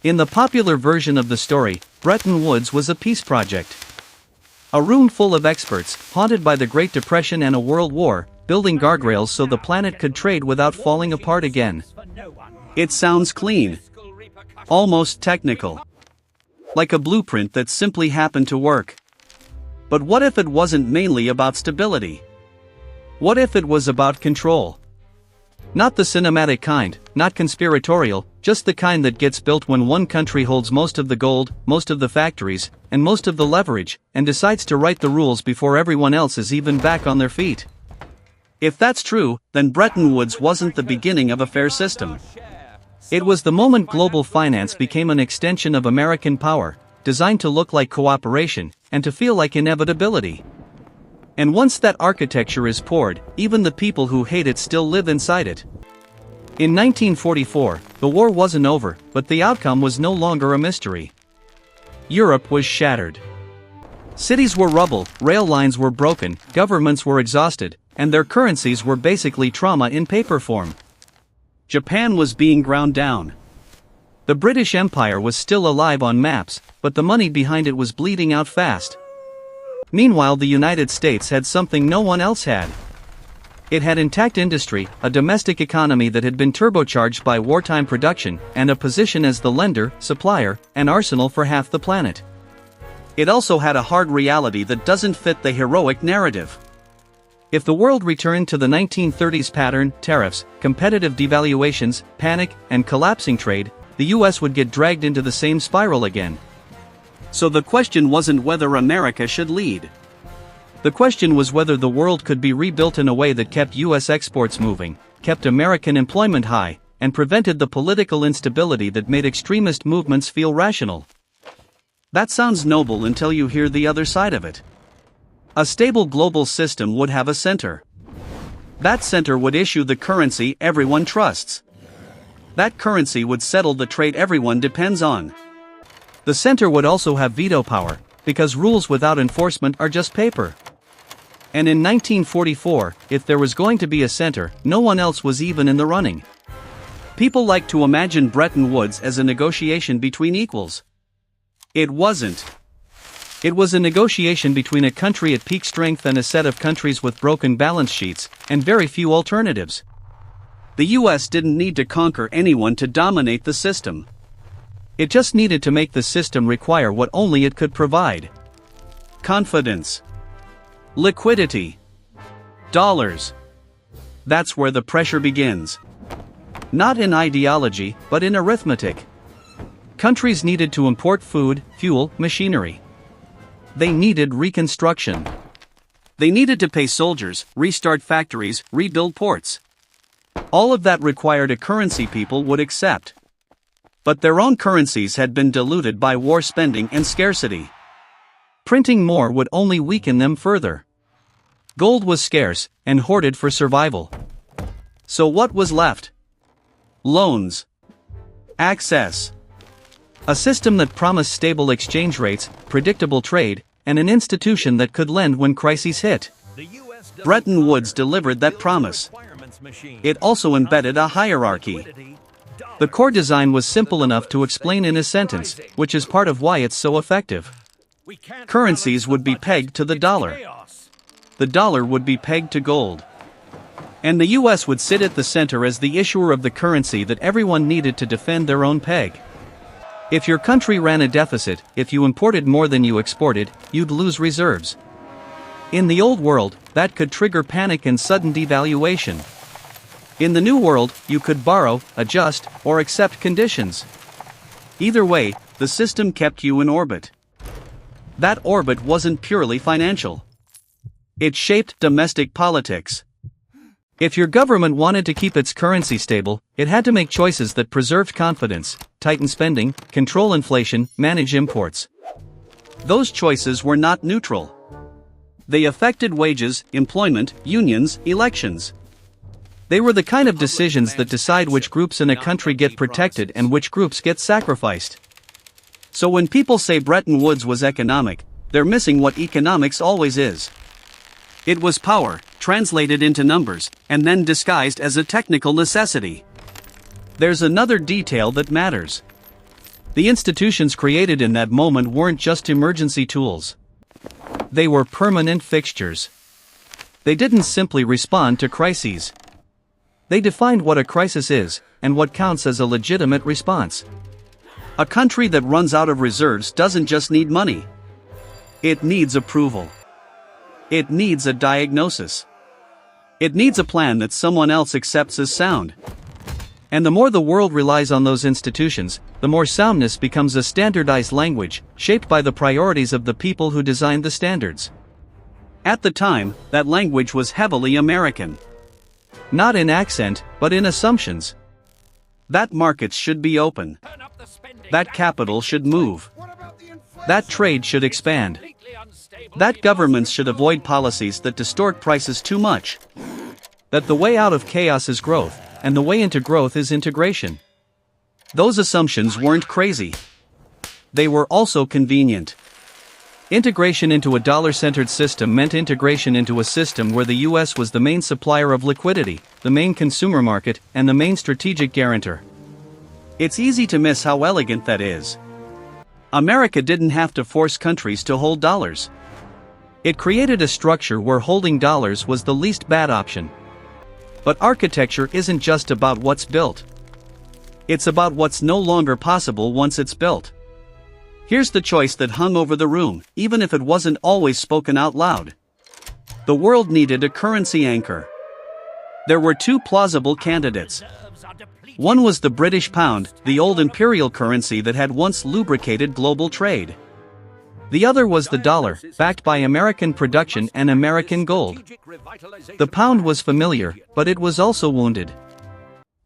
In the popular version of the story, Bretton Woods was a peace project. A room full of experts, haunted by the Great Depression and a world war, building guardrails so the planet could trade without falling apart again. It sounds clean. Almost technical. Like a blueprint that simply happened to work. But what if it wasn't mainly about stability? What if it was about control? Not the cinematic kind, not conspiratorial, just the kind that gets built when one country holds most of the gold, most of the factories, and most of the leverage, and decides to write the rules before everyone else is even back on their feet. If that's true, then Bretton Woods wasn't the beginning of a fair system. It was the moment global finance became an extension of American power, designed to look like cooperation, and to feel like inevitability. And once that architecture is poured, even the people who hate it still live inside it. In 1944, the war wasn't over, but the outcome was no longer a mystery. Europe was shattered. Cities were rubble, rail lines were broken, governments were exhausted, and their currencies were basically trauma in paper form. Japan was being ground down. The British Empire was still alive on maps, but the money behind it was bleeding out fast. Meanwhile, the United States had something no one else had. It had intact industry, a domestic economy that had been turbocharged by wartime production, and a position as the lender, supplier, and arsenal for half the planet. It also had a hard reality that doesn't fit the heroic narrative. If the world returned to the 1930s pattern, tariffs, competitive devaluations, panic, and collapsing trade, the US would get dragged into the same spiral again. So the question wasn't whether America should lead. The question was whether the world could be rebuilt in a way that kept US exports moving, kept American employment high, and prevented the political instability that made extremist movements feel rational. That sounds noble until you hear the other side of it. A stable global system would have a center. That center would issue the currency everyone trusts. That currency would settle the trade everyone depends on. The center would also have veto power, because rules without enforcement are just paper. And in 1944, if there was going to be a center, no one else was even in the running. People like to imagine Bretton Woods as a negotiation between equals. It wasn't. It was a negotiation between a country at peak strength and a set of countries with broken balance sheets, and very few alternatives. The US didn't need to conquer anyone to dominate the system. It just needed to make the system require what only it could provide. Confidence. Liquidity. Dollars. That's where the pressure begins. Not in ideology, but in arithmetic. Countries needed to import food, fuel, machinery. They needed reconstruction. They needed to pay soldiers, restart factories, rebuild ports. All of that required a currency people would accept. But their own currencies had been diluted by war spending and scarcity. Printing more would only weaken them further. Gold was scarce, and hoarded for survival. So what was left? Loans. Access. A system that promised stable exchange rates, predictable trade, and an institution that could lend when crises hit. Bretton Woods delivered that promise. It also embedded a hierarchy. The core design was simple enough to explain in a sentence, which is part of why it's so effective. Currencies would be pegged to the dollar. The dollar would be pegged to gold. And the US would sit at the center as the issuer of the currency that everyone needed to defend their own peg. If your country ran a deficit, if you imported more than you exported, you'd lose reserves. In the old world, that could trigger panic and sudden devaluation. In the new world, you could borrow, adjust, or accept conditions. Either way, the system kept you in orbit. That orbit wasn't purely financial. It shaped domestic politics. If your government wanted to keep its currency stable, it had to make choices that preserved confidence, tighten spending, control inflation, manage imports. Those choices were not neutral. They affected wages, employment, unions, elections. They were the kind of decisions that decide which groups in a country get protected and which groups get sacrificed. So when people say Bretton Woods was economic, they're missing what economics always is. It was power, translated into numbers, and then disguised as a technical necessity. There's another detail that matters. The institutions created in that moment weren't just emergency tools. They were permanent fixtures. They didn't simply respond to crises. They defined what a crisis is, and what counts as a legitimate response. A country that runs out of reserves doesn't just need money. It needs approval. It needs a diagnosis. It needs a plan that someone else accepts as sound. And the more the world relies on those institutions, the more soundness becomes a standardized language, shaped by the priorities of the people who designed the standards. At the time, that language was heavily American. Not in accent, but in assumptions. That markets should be open. That capital should move. That trade should expand. That governments should avoid policies that distort prices too much. That the way out of chaos is growth, and the way into growth is integration. Those assumptions weren't crazy. They were also convenient. Integration into a dollar-centered system meant integration into a system where the US was the main supplier of liquidity, the main consumer market, and the main strategic guarantor. It's easy to miss how elegant that is. America didn't have to force countries to hold dollars. It created a structure where holding dollars was the least bad option. But architecture isn't just about what's built. It's about what's no longer possible once it's built. Here's the choice that hung over the room, even if it wasn't always spoken out loud. The world needed a currency anchor. There were two plausible candidates. One was the British pound, the old imperial currency that had once lubricated global trade. The other was the dollar, backed by American production and American gold. The pound was familiar, but it was also wounded.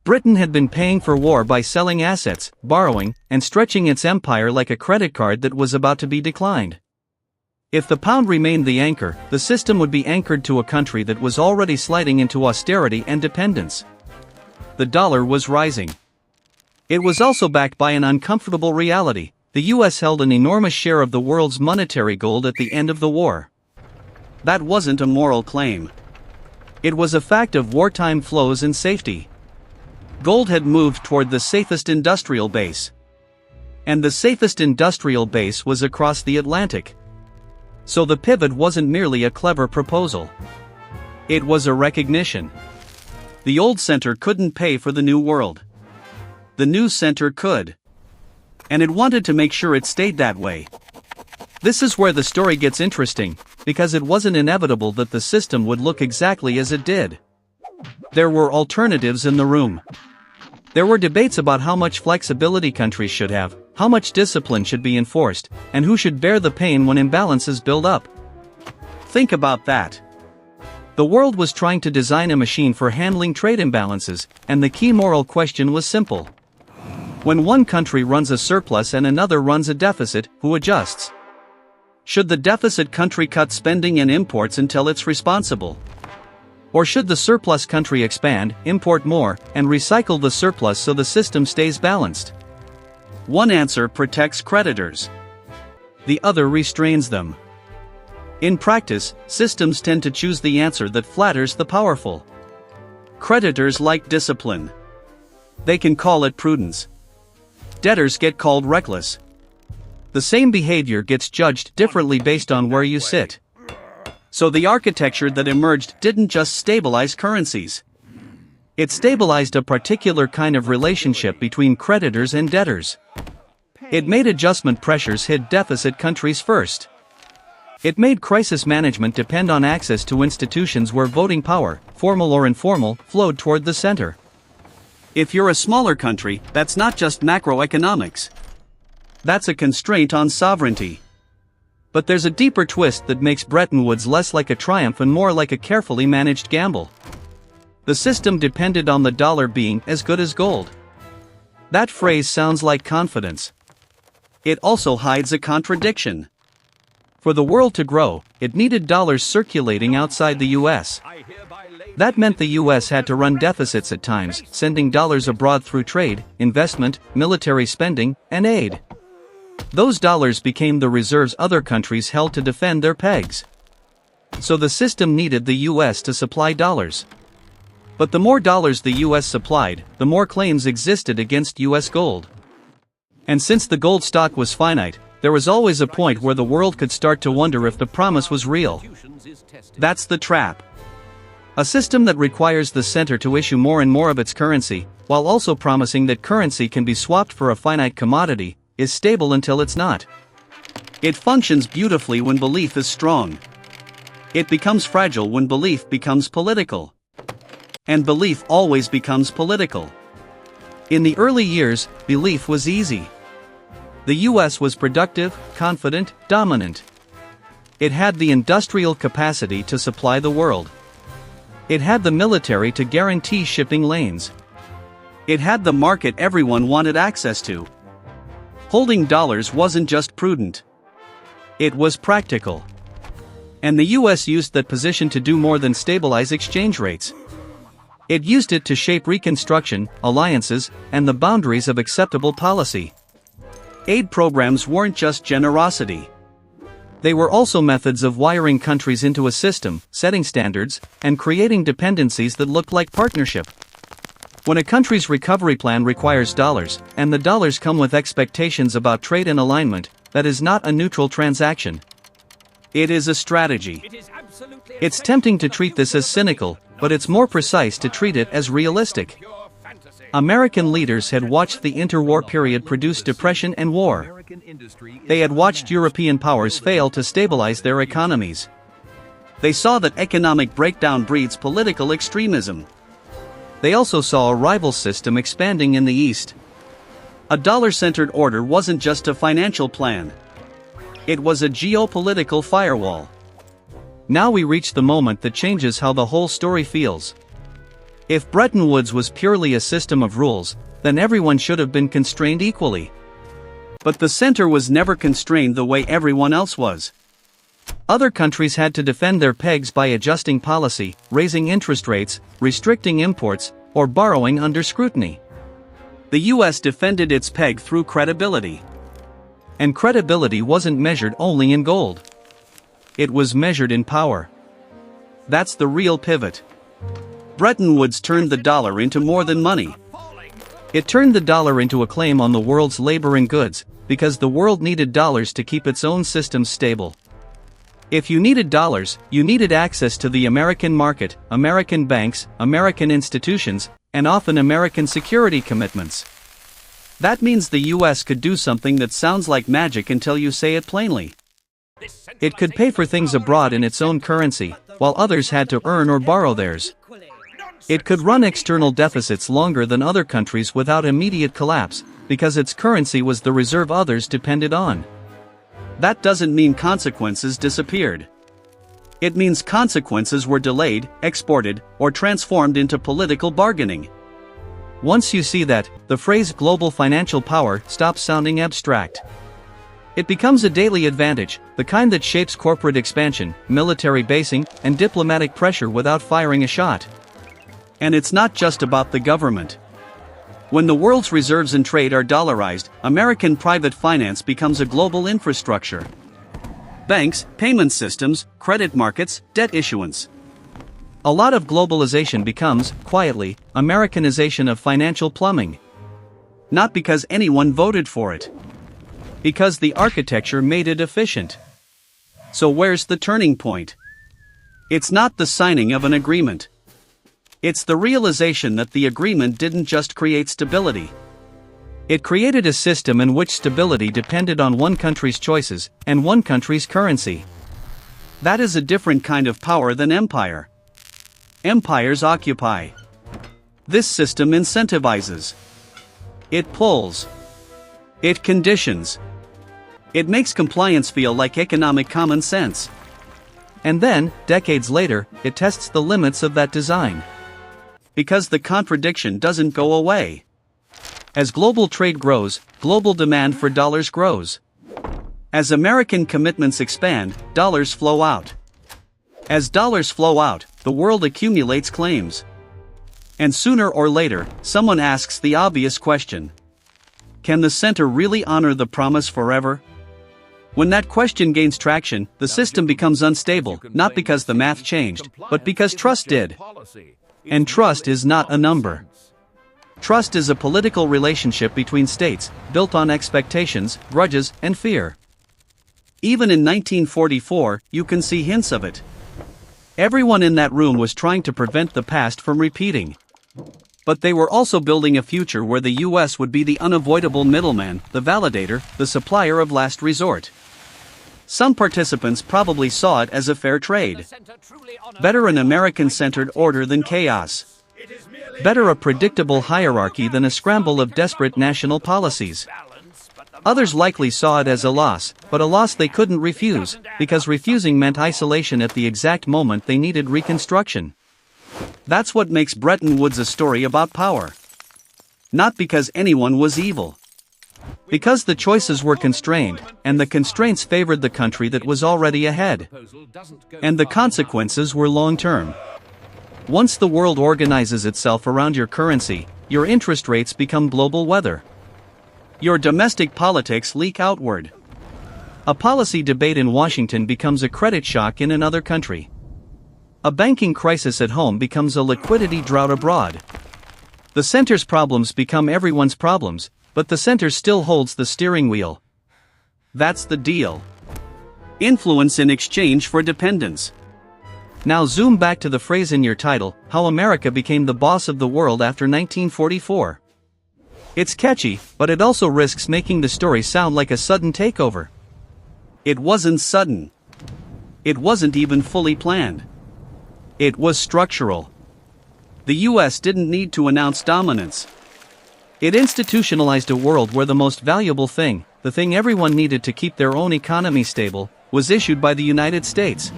Britain had been paying for war by selling assets, borrowing, and stretching its empire like a credit card that was about to be declined. If the pound remained the anchor, the system would be anchored to a country that was already sliding into austerity and dependence. The dollar was rising. It was also backed by an uncomfortable reality. The US held an enormous share of the world's monetary gold at the end of the war. That wasn't a moral claim. It was a fact of wartime flows and safety. Gold had moved toward the safest industrial base. And the safest industrial base was across the Atlantic. So the pivot wasn't merely a clever proposal. It was a recognition. The old center couldn't pay for the new world. The new center could. And it wanted to make sure it stayed that way. This is where the story gets interesting, because it wasn't inevitable that the system would look exactly as it did. There were alternatives in the room. There were debates about how much flexibility countries should have, how much discipline should be enforced, and who should bear the pain when imbalances build up. Think about that. The world was trying to design a machine for handling trade imbalances, and the key moral question was simple. When one country runs a surplus and another runs a deficit, who adjusts? Should the deficit country cut spending and imports until it's responsible? Or should the surplus country expand, import more, and recycle the surplus so the system stays balanced? One answer protects creditors. The other restrains them. In practice, systems tend to choose the answer that flatters the powerful. Creditors like discipline. They can call it prudence. Debtors get called reckless. The same behavior gets judged differently based on where you sit. So the architecture that emerged didn't just stabilize currencies. It stabilized a particular kind of relationship between creditors and debtors. It made adjustment pressures hit deficit countries first. It made crisis management depend on access to institutions where voting power, formal or informal, flowed toward the center. If you're a smaller country, that's not just macroeconomics. That's a constraint on sovereignty. But there's a deeper twist that makes Bretton Woods less like a triumph and more like a carefully managed gamble. The system depended on the dollar being as good as gold. That phrase sounds like confidence. It also hides a contradiction. For the world to grow, it needed dollars circulating outside the US. That meant the US had to run deficits at times, sending dollars abroad through trade, investment, military spending, and aid. Those dollars became the reserves other countries held to defend their pegs. So the system needed the US to supply dollars. But the more dollars the US supplied, the more claims existed against US gold. And since the gold stock was finite, there was always a point where the world could start to wonder if the promise was real. That's the trap. A system that requires the center to issue more and more of its currency, while also promising that currency can be swapped for a finite commodity, is stable until it's not. It functions beautifully when belief is strong. It becomes fragile when belief becomes political. And belief always becomes political. In the early years, belief was easy. The US was productive, confident, dominant. It had the industrial capacity to supply the world. It had the military to guarantee shipping lanes. It had the market everyone wanted access to. Holding dollars wasn't just prudent. It was practical. And the US used that position to do more than stabilize exchange rates. It used it to shape reconstruction, alliances, and the boundaries of acceptable policy. Aid programs weren't just generosity. They were also methods of wiring countries into a system, setting standards, and creating dependencies that looked like partnership. When a country's recovery plan requires dollars, and the dollars come with expectations about trade and alignment, that is not a neutral transaction. It is a strategy. It's tempting to treat this as cynical, but it's more precise to treat it as realistic. American leaders had watched the interwar period produce depression and war. They had watched European powers fail to stabilize their economies. They saw that economic breakdown breeds political extremism. They also saw a rival system expanding in the East. A dollar-centered order wasn't just a financial plan. It was a geopolitical firewall. Now we reach the moment that changes how the whole story feels. If Bretton Woods was purely a system of rules, then everyone should have been constrained equally. But the center was never constrained the way everyone else was. Other countries had to defend their pegs by adjusting policy, raising interest rates, restricting imports, or borrowing under scrutiny. The US defended its peg through credibility. And credibility wasn't measured only in gold. It was measured in power. That's the real pivot. Bretton Woods turned the dollar into more than money. It turned the dollar into a claim on the world's labor and goods, because the world needed dollars to keep its own systems stable. If you needed dollars, you needed access to the American market, American banks, American institutions, and often American security commitments. That means the US could do something that sounds like magic until you say it plainly. It could pay for things abroad in its own currency, while others had to earn or borrow theirs. It could run external deficits longer than other countries without immediate collapse, because its currency was the reserve others depended on. That doesn't mean consequences disappeared. It means consequences were delayed, exported, or transformed into political bargaining. Once you see that, the phrase global financial power stops sounding abstract. It becomes a daily advantage, the kind that shapes corporate expansion, military basing, and diplomatic pressure without firing a shot. And it's not just about the government. When the world's reserves and trade are dollarized, American private finance becomes a global infrastructure. Banks, payment systems, credit markets, debt issuance. A lot of globalization becomes, quietly, Americanization of financial plumbing. Not because anyone voted for it. Because the architecture made it efficient. So where's the turning point? It's not the signing of an agreement. It's the realization that the agreement didn't just create stability. It created a system in which stability depended on one country's choices, and one country's currency. That is a different kind of power than empire. Empires occupy. This system incentivizes. It pulls. It conditions. It makes compliance feel like economic common sense. And then, decades later, it tests the limits of that design. Because the contradiction doesn't go away. As global trade grows, global demand for dollars grows. As American commitments expand, dollars flow out. As dollars flow out, the world accumulates claims. And sooner or later, someone asks the obvious question. Can the center really honor the promise forever? When that question gains traction, the system becomes unstable, not because the math changed, but because trust did. And trust is not a number. Trust is a political relationship between states, built on expectations, grudges, and fear. Even in 1944, you can see hints of it. Everyone in that room was trying to prevent the past from repeating. But they were also building a future where the US would be the unavoidable middleman, the validator, the supplier of last resort. Some participants probably saw it as a fair trade. Better an American-centered order than chaos. Better a predictable hierarchy than a scramble of desperate national policies. Others likely saw it as a loss, but a loss they couldn't refuse, because refusing meant isolation at the exact moment they needed reconstruction. That's what makes Bretton Woods a story about power. Not because anyone was evil. Because the choices were constrained, and the constraints favored the country that was already ahead. And the consequences were long-term. Once the world organizes itself around your currency, your interest rates become global weather. Your domestic politics leak outward. A policy debate in Washington becomes a credit shock in another country. A banking crisis at home becomes a liquidity drought abroad. The center's problems become everyone's problems, but the center still holds the steering wheel. That's the deal. Influence in exchange for dependence. Now zoom back to the phrase in your title, How America Became the Boss of the World After 1944. It's catchy, but it also risks making the story sound like a sudden takeover. It wasn't sudden. It wasn't even fully planned. It was structural. The US didn't need to announce dominance. It institutionalized a world where the most valuable thing, the thing everyone needed to keep their own economy stable, was issued by the United States.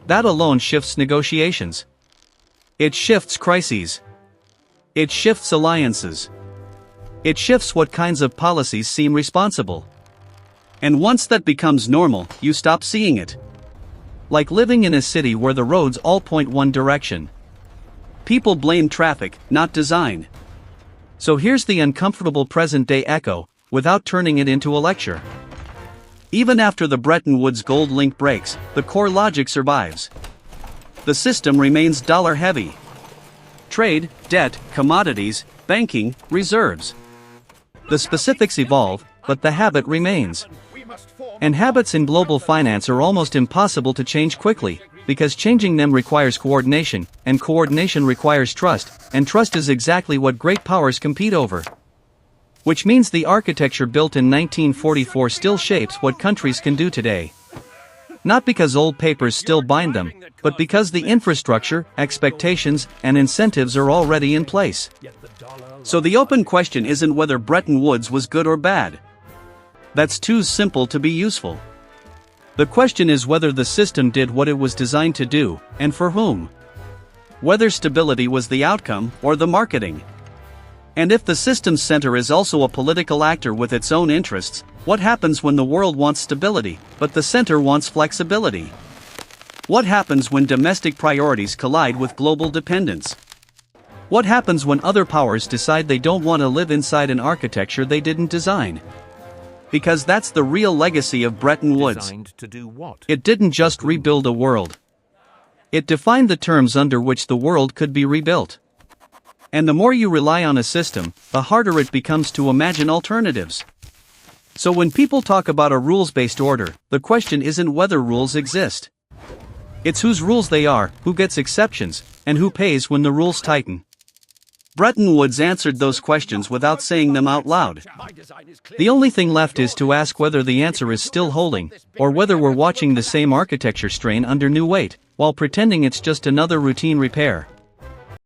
That alone shifts negotiations. It shifts crises. It shifts alliances. It shifts what kinds of policies seem responsible. And once that becomes normal, you stop seeing it. Like living in a city where the roads all point one direction. People blame traffic, not design. So here's the uncomfortable present-day echo, without turning it into a lecture. Even after the Bretton Woods gold link breaks, the core logic survives. The system remains dollar-heavy. Trade, debt, commodities, banking, reserves. The specifics evolve, but the habit remains. And habits in global finance are almost impossible to change quickly, because changing them requires coordination, and coordination requires trust, and trust is exactly what great powers compete over. Which means the architecture built in 1944 still shapes what countries can do today. Not because old papers still bind them, but because the infrastructure, expectations, and incentives are already in place. So the open question isn't whether Bretton Woods was good or bad. That's too simple to be useful. The question is whether the system did what it was designed to do, and for whom. Whether stability was the outcome, or the marketing. And if the system's center is also a political actor with its own interests, what happens when the world wants stability, but the center wants flexibility? What happens when domestic priorities collide with global dependence? What happens when other powers decide they don't want to live inside an architecture they didn't design? Because that's the real legacy of Bretton Woods. It didn't just rebuild a world. It defined the terms under which the world could be rebuilt. And the more you rely on a system, the harder it becomes to imagine alternatives. So when people talk about a rules-based order, the question isn't whether rules exist. It's whose rules they are, who gets exceptions, and who pays when the rules tighten. Bretton Woods answered those questions without saying them out loud. The only thing left is to ask whether the answer is still holding, or whether we're watching the same architecture strain under new weight, while pretending it's just another routine repair.